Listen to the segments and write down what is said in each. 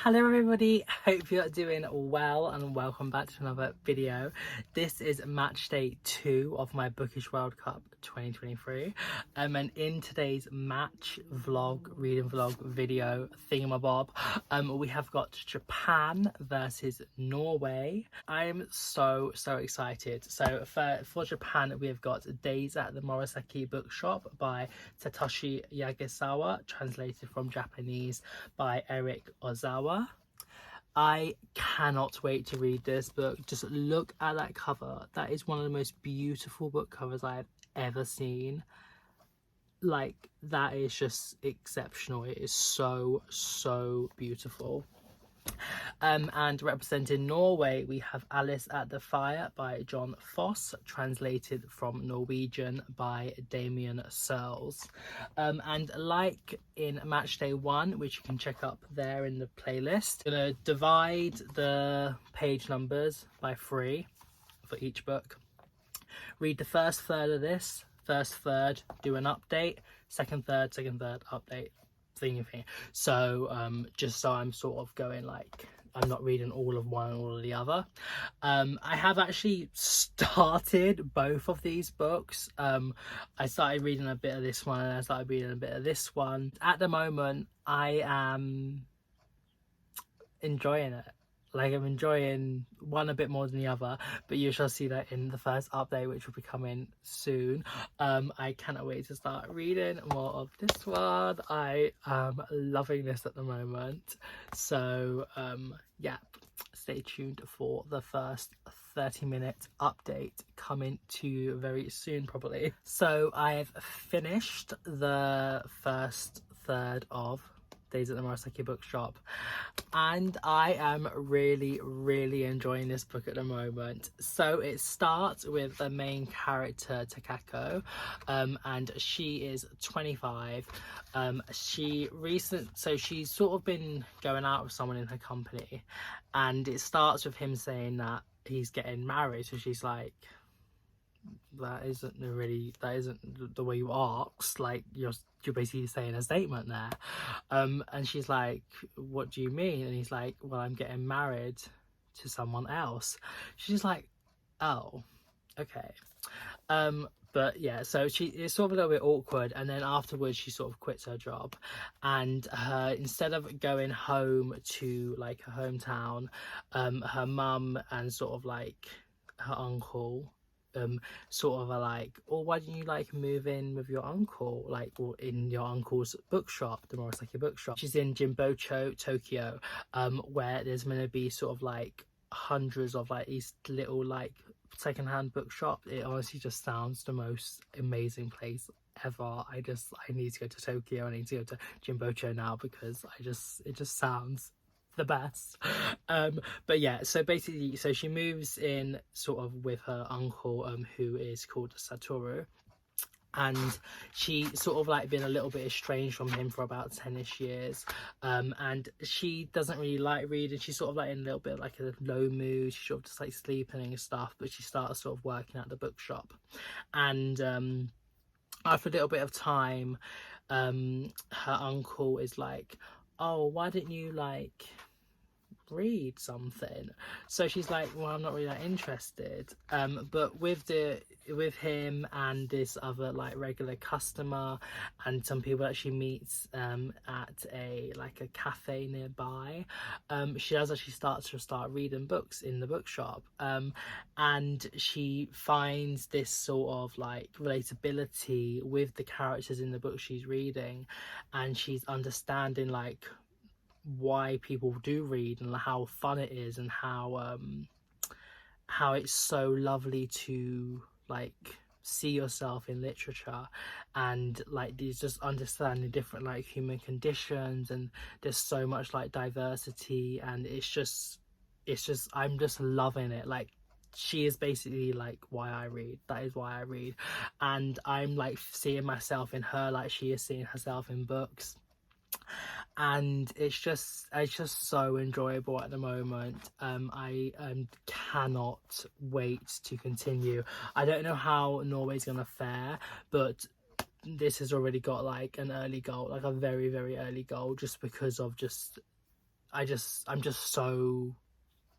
Hello everybody, hope you're doing well and welcome back to another video. This is match day 2 of my Bookish World Cup 2023 and in today's match vlog, reading vlog video thingamabob, we have got Japan versus Norway. I am so excited. So for Japan we have got Days at the Murasaki Bookshop by Satoshi Yagesawa, translated from Japanese by Eric Ozawa. I cannot wait to read this book. Just look at that cover. That is one of the most beautiful book covers I have ever seen. Like, that is just exceptional. It is so beautiful. And representing Norway, we have Alice at the Fire by John Foss, translated from Norwegian by Damien Searles. And like in match day 1, which you can check up there in the playlist, I'm gonna divide the page numbers by 3 for each book. Read the first third of this, first third, do an update, second third, update. Thing. So just so I'm sort of going, like, I'm not reading all of one and all of the other. I have actually started both of these books. I started reading a bit of this one and I started reading a bit of this one. At the moment I am enjoying it. Like, I'm enjoying one a bit more than the other, but you shall see that in the first update, which will be coming soon. I cannot wait to start reading more of this one. I am loving this at the moment. So yeah, stay tuned for the first 30-minute update coming to you very soon, probably. So I have finished the first third of Days at the Murasaki Bookshop and I am really enjoying this book at the moment. So it starts with the main character Takako, and she is 25. So she's sort of been going out with someone in her company, and it starts with him saying that he's getting married. So she's like, that isn't the way you asked. Like, you're basically saying a statement there. And she's like, what do you mean? And he's like, well, I'm getting married to someone else. She's like, oh, okay. But yeah, so it's sort of a little bit awkward, and then afterwards she sort of quits her job, and instead of going home to like her hometown, her mum and sort of like her uncle sort of are like, oh, why don't you like move in with your uncle, like, or in your uncle's bookshop, the Murasaki Bookshop. She's in Jimbocho, Tokyo, where there's going to be sort of like hundreds of like these little like secondhand bookshops. It honestly just sounds the most amazing place ever. I need to go to Tokyo. I need to go to Jimbocho now because it just sounds the best. But yeah, so basically, so she moves in sort of with her uncle, who is called Satoru, and she sort of like been a little bit estranged from him for about 10ish years, and she doesn't really like reading. She's sort of like in a little bit like a low mood. She's sort of just like sleeping and stuff, but she starts sort of working at the bookshop, and after a little bit of time, her uncle is like, oh, why didn't you like read something? So she's like, well, I'm not really that interested. But with him and this other like regular customer and some people that she meets at a cafe nearby, she does actually start reading books in the bookshop, and she finds this sort of like relatability with the characters in the book she's reading, and she's understanding like why people do read and how fun it is, and how it's so lovely to like see yourself in literature, and like these just understanding different like human conditions, and there's so much like diversity, and it's just I'm just loving it. Like, she is basically like why I read. That is why I read, and I'm like seeing myself in her like she is seeing herself in books. And it's just so enjoyable at the moment. I cannot wait to continue. I don't know how Norway's gonna fare, but this has already got like an early goal, like a very early goal, just because of I'm just so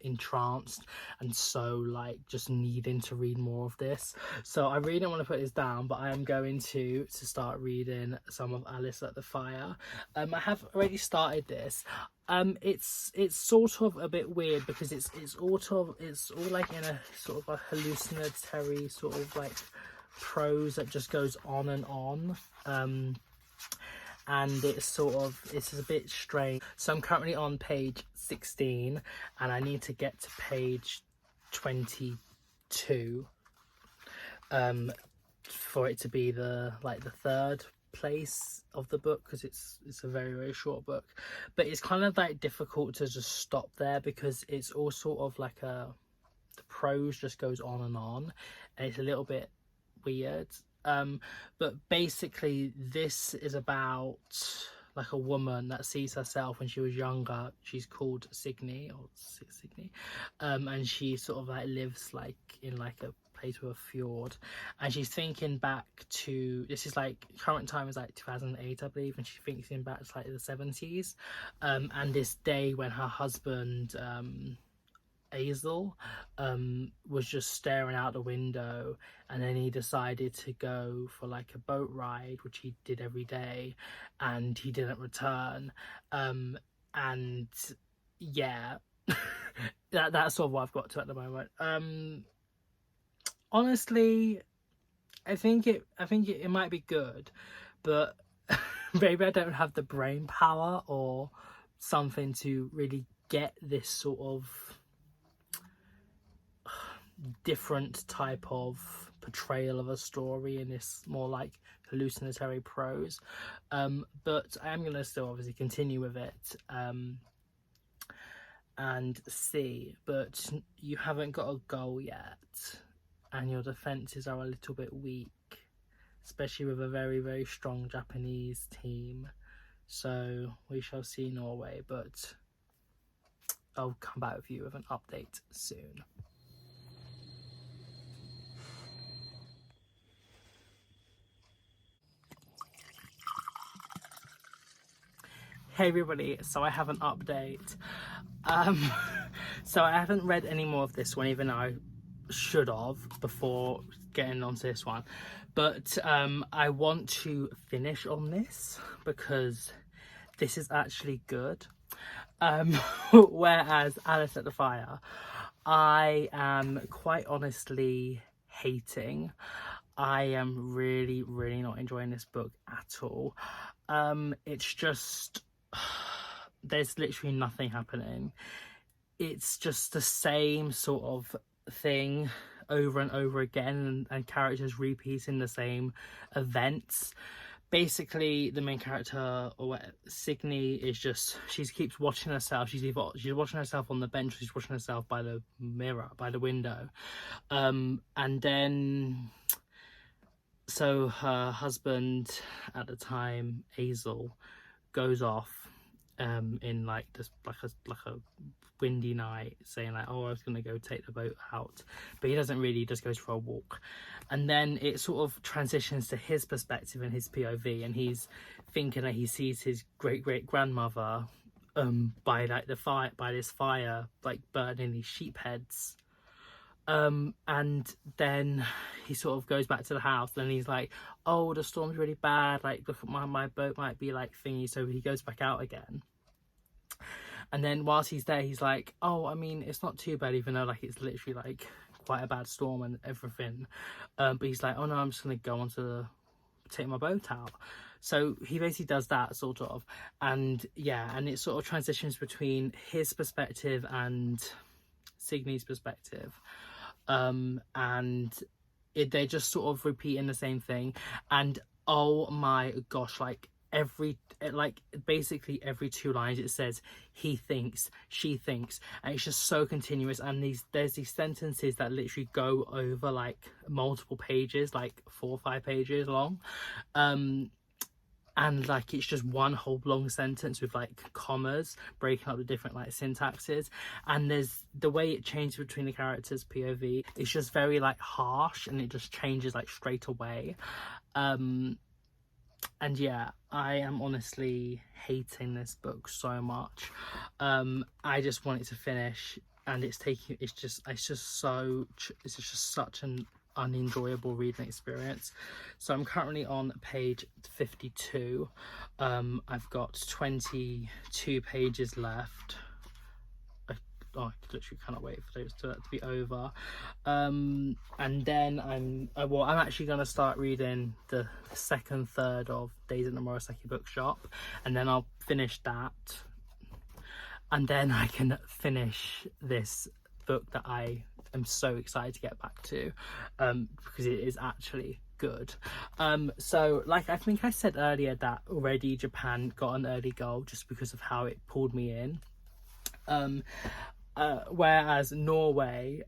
entranced and so like just needing to read more of this. So I really don't want to put this down, but I am going to start reading some of Alice at the Fire. I have already started this. It's sort of a bit weird because it's all like in a sort of a hallucinatory sort of like prose that just goes on and on. And it's a bit strange. So I'm currently on page 16 and I need to get to page 22 for it to be the third place of the book, because it's a very, very short book. But it's kind of like difficult to just stop there because it's all sort of like the prose just goes on and it's a little bit weird. But basically this is about like a woman that sees herself when she was younger. She's called Signe, and she sort of like lives like in like a place with a fjord, and she's thinking back to, this is like current time is like 2008 I believe, and she's thinking back to like the 70s, and this day when her husband Hazel was just staring out the window, and then he decided to go for like a boat ride, which he did every day, and he didn't return. And yeah, that's sort of what I've got to at the moment. Honestly, I think it might be good, but maybe I don't have the brain power or something to really get this sort of different type of portrayal of a story in this more like hallucinatory prose. But I am going to still obviously continue with it and see. But you haven't got a goal yet, and your defences are a little bit weak, especially with a very, very strong Japanese team. So we shall see, Norway, but I'll come back with you with an update soon. Hey everybody, so I have an update. So I haven't read any more of this one, even though I should have before getting onto this one. But I want to finish on this because this is actually good. Whereas Alice at the Fire, I am quite honestly hating. I am really, really not enjoying this book at all. It's just, there's literally nothing happening. It's just the same sort of thing over and over again, and characters repeating the same events. Basically, the main character, or Signe, is just, she keeps watching herself. She's watching herself on the bench, she's watching herself by the mirror, by the window, and then so her husband at the time, Hazel, goes off in like this like a windy night, saying like, oh, I was gonna go take the boat out, but he doesn't really, he just goes for a walk. And then it sort of transitions to his perspective and his POV, and he's thinking that he sees his great-great-grandmother by like the fire, by this fire, like burning these sheep heads. And then he sort of goes back to the house, and he's like, oh, the storm's really bad, like look at my boat might be like thingy. So he goes back out again, and then whilst he's there, he's like, oh, I mean, it's not too bad, even though like it's literally like quite a bad storm and everything. But he's like, oh no, I'm just gonna go on to take my boat out. So he basically does that sort of, and yeah, and it sort of transitions between his perspective and Signe's perspective. And they just sort of repeating the same thing, and oh my gosh, like basically every 2 lines it says he thinks, she thinks, and it's just so continuous. And there's these sentences that literally go over like multiple pages, like 4 or 5 pages long, and like it's just one whole long sentence with like commas breaking up the different like syntaxes. And there's the way it changes between the characters' POV, it's just very like harsh, and it just changes like straight away. And yeah, I am honestly hating this book so much. I just want it to finish, and it's just such an unenjoyable reading experience. So I'm currently on page 52. I've got 22 pages left. I literally cannot wait for those to be over. And then I'm actually going to start reading the second third of Days at the Murasaki Bookshop, and then I'll finish that, and then I can finish this book that I am so excited to get back to, because it is actually good. So like I think I said earlier, that already Japan got an early goal just because of how it pulled me in. Whereas Norway,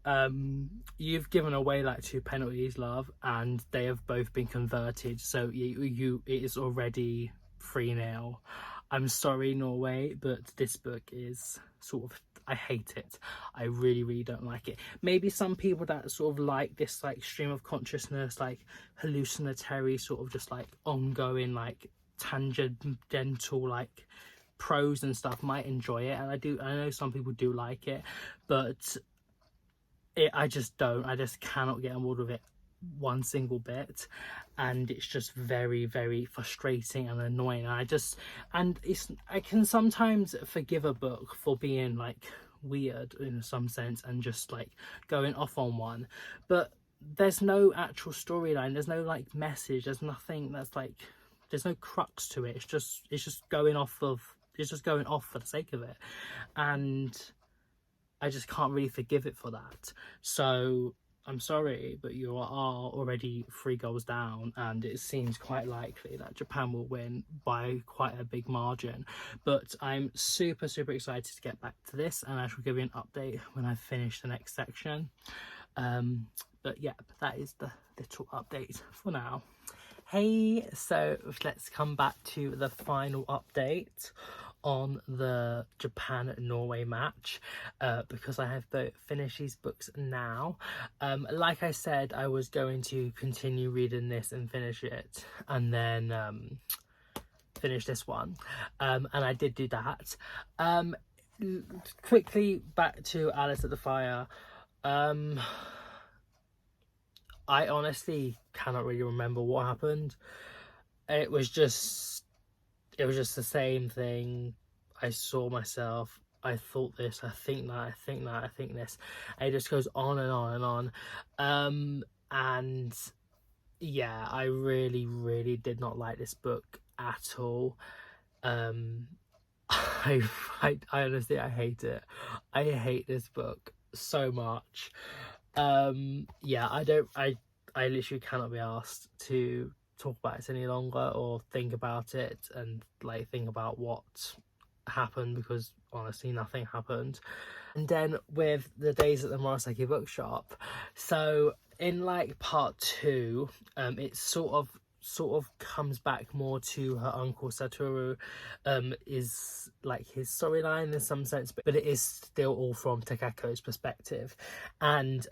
you've given away like 2 penalties, love, and they have both been converted, so it is already 3-0. I'm sorry, Norway, but this book is sort of, I hate it. I really, really don't like it. Maybe some people that sort of like this like stream of consciousness, like hallucinatory sort of just like ongoing like tangential like prose and stuff might enjoy it, and I know some people do like it, but I just cannot get on board with it one single bit, and it's just very, very frustrating and annoying. And I can sometimes forgive a book for being like weird in some sense and just like going off on one, but there's no actual storyline, there's no like message, there's nothing that's like, there's no crux to it. It's just going off for the sake of it, and I just can't really forgive it for that. So I'm sorry, but you are already 3 goals down, and it seems quite likely that Japan will win by quite a big margin. But I'm super, super excited to get back to this, and I shall give you an update when I finish the next section. But yeah, that is the little update for now. Hey, so let's come back to the final update on the Japan-Norway match, because I have both finished these books now. Like I said, I was going to continue reading this and finish it, and then finish this one, and I did do that. Quickly back to Alice at the Fire. I honestly cannot really remember what happened. It was just the same thing. I saw myself, I thought this, I think that, I think that, I think this, and it just goes on and on and on. And yeah, I really, really did not like this book at all. I honestly, I hate it. I hate this book so much. Yeah, I literally cannot be asked to talk about it any longer or think about it and like think about what happened, because honestly nothing happened. And then with the Days at the Murasaki Bookshop, so in like part 2, it sort of comes back more to her uncle Satoru, is like his storyline in some sense, but it is still all from Takako's perspective. And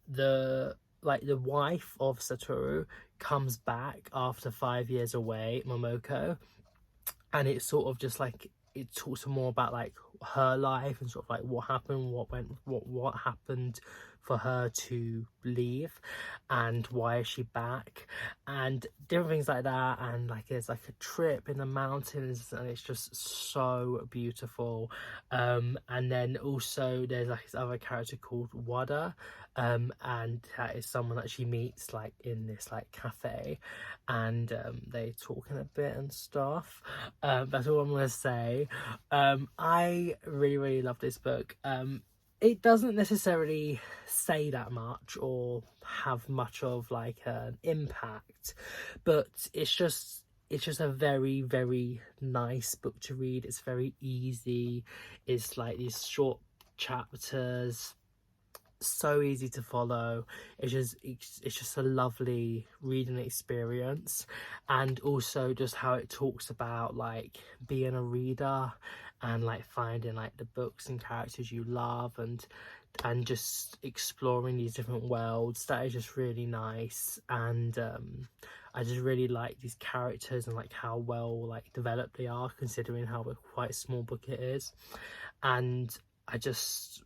the wife of Satoru comes back after 5 years away, Momoko, and it's sort of just like, it talks more about like her life and sort of like what happened, what happened for her to leave, and why is she back, and different things like that. And like there's like a trip in the mountains, and it's just so beautiful. And then also there's like this other character called Wada, and that is someone that she meets like in this like cafe, and they talk in a bit and stuff. That's all I'm gonna say. I really, really love this book. It doesn't necessarily say that much or have much of like an impact, but it's just a very, very nice book to read. It's very easy. It's like these short chapters, so easy to follow. It's just a lovely reading experience, and also just how it talks about like being a reader and like finding like the books and characters you love, and just exploring these different worlds. That is just really nice. And I just really like these characters and like how well like developed they are, considering how quite a small book it is. And I just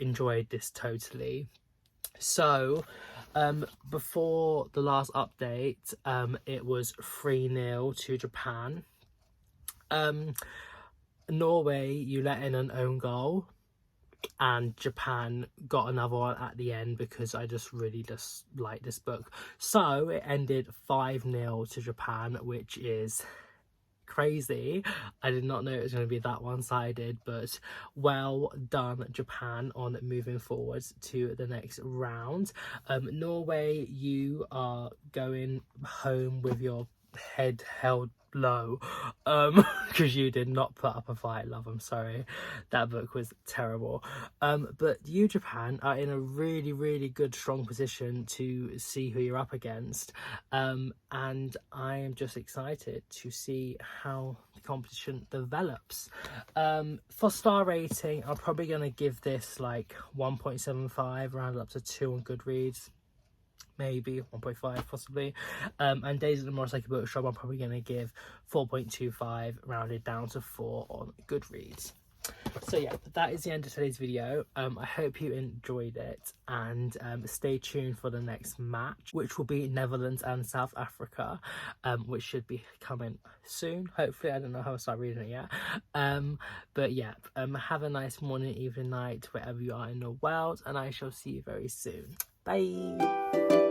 enjoyed this totally. So before the last update, it was 3-0 to Japan. Norway, you let in an own goal, and Japan got another one at the end because I just really like this book. So it ended 5-0 to Japan, which is crazy. I did not know it was going to be that one-sided, but well done Japan on moving forward to the next round. Norway, you are going home with your head held low because you did not put up a fight, love. I'm sorry, that book was terrible. But you, Japan, are in a really good strong position to see who you're up against, and I am just excited to see how the competition develops. For star rating, I'm probably going to give this like 1.75, rounded up to 2 on Goodreads, maybe 1.5 possibly. And Days at the Motorcycle Bookshop, I'm probably going to give 4.25, rounded down to 4 on Goodreads. So yeah, that is the end of today's video. I hope you enjoyed it, and stay tuned for the next match, which will be Netherlands and South Africa, which should be coming soon, hopefully. I don't know how I start reading it yet. But yeah, have a nice morning, evening, night, wherever you are in the world, and I shall see you very soon. Bye.